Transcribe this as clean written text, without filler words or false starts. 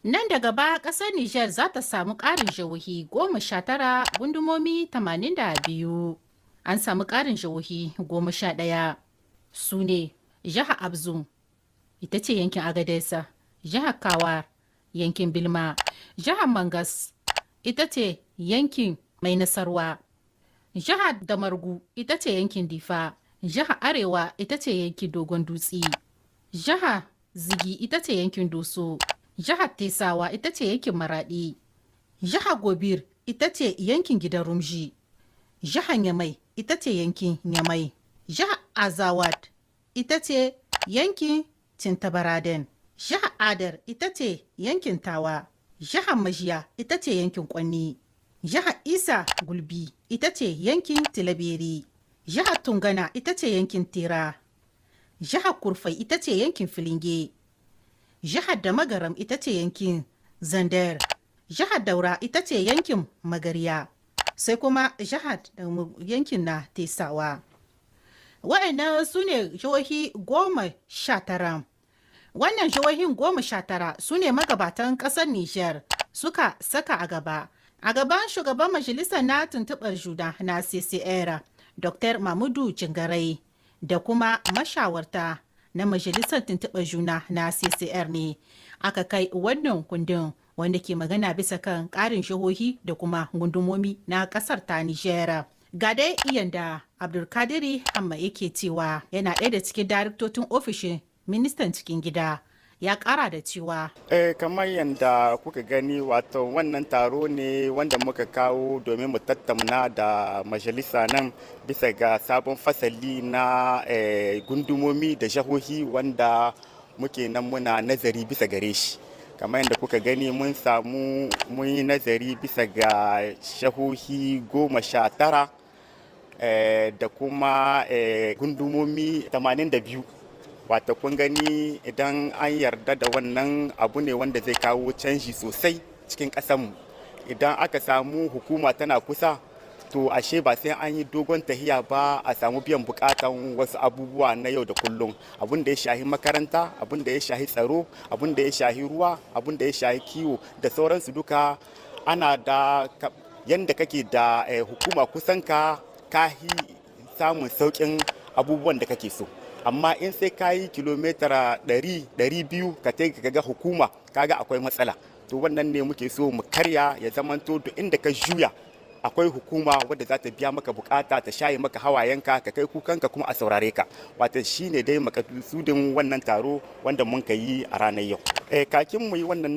Nan da gaba ƙasar Nijar za ta samu ƙarin jihohi 19 gundumomi 82. An samu ƙarin jihohi 11 su ne jihar Abzum ita ce yankin Agadesa, jihar Kawar yankin Bilma, jihar Mangas ita ce yankin Mai Nasarwa, jihar Damargu ita ce yankin Difa, jihar Arewa ita ce yankin Dogon Dutse, jihar Zigi ita ce yankin Doso, jihar Tesawa ita ce yankin Maradi, jihar Gobir ita ce yankin Gidan Rumji, jihar Nyamai ita ce yankin Nyamai, jihar Azawad ita ce yankin Cintabaraden, jihar Adar ita ce yankin Tawa, jihar Majiya ita ce yankin Kwanni, jihar Isa Gulbi ita ce yankin Tilaberi, jihar Tungana ita ce yankin Tera, jihar Kurfai ita ce yankin Filinge, jihar Damagaram ita ce yankin Zandar, jihar Daura ita ce yankin Magarya, sai kuma jihar yankin na Tesawa. Waɗannan su ne jihohi 19. Wannan jihohin 19 su ne magabatan ƙasar Nijar suka saka a gaba. A gaban shugaban majalisar na tuntuɓar juna na CCR, Dr. Mamudu Cingarai, da kuma mashawarta na majalisar tuntuɓar juna na CCR ne aka kai wannan kundin wanda ke magana bisa kan ƙarin jihohi da kuma gundumomi na ƙasar ta Nijar. Ga dai da Abdulkadiri Hamma yake cewa yana ɗaya da cikin daraktocin ofishin ministan cikin gida. Ya ƙara da cewa kamar yadda kuka gani wato wannan taro ne wanda muka kawo domin mu tattauna da majalisa nan bisa ga sabon fasali na gundumomi da jahohi wanda muke nan muna nazari bisa gare shi. Kamar yadda kuka gani mun yi nazari bisa ga jahohi 19 da kuma gundumomi 82. Wata kun gani idan an yarda da wannan abu ne wanda zai kawo canji sosai cikin ƙasanmu. Idan aka samu hukuma tana kusa to ashe ba sai an yi dogon tahiya ba a samu biyan bukatan wasu abubuwa na yau da kullum. Abun da ya shahi makaranta, abun da ya shahi tsaro, abun da ya shahi ruwa, abun da ya shahi kiwo da sauransu duka ana da yanda kake da hukuma kusan ka samun sauƙin abubuwan da kake so. Amma in sai ka yi kilomita 100-200 ka ga hukuma kaga akwai matsala. To wannan ne muke so mu karya ya zamanto duk inda ka juya akwai hukuma wadda za ta biya maka bukata ta shaye maka hawayenka ka kai kukanka kuma a saurare ka. Wata shine dai makasudin wannan taro wanda mun ka yi a ranar yau. Kakin mu yi wannan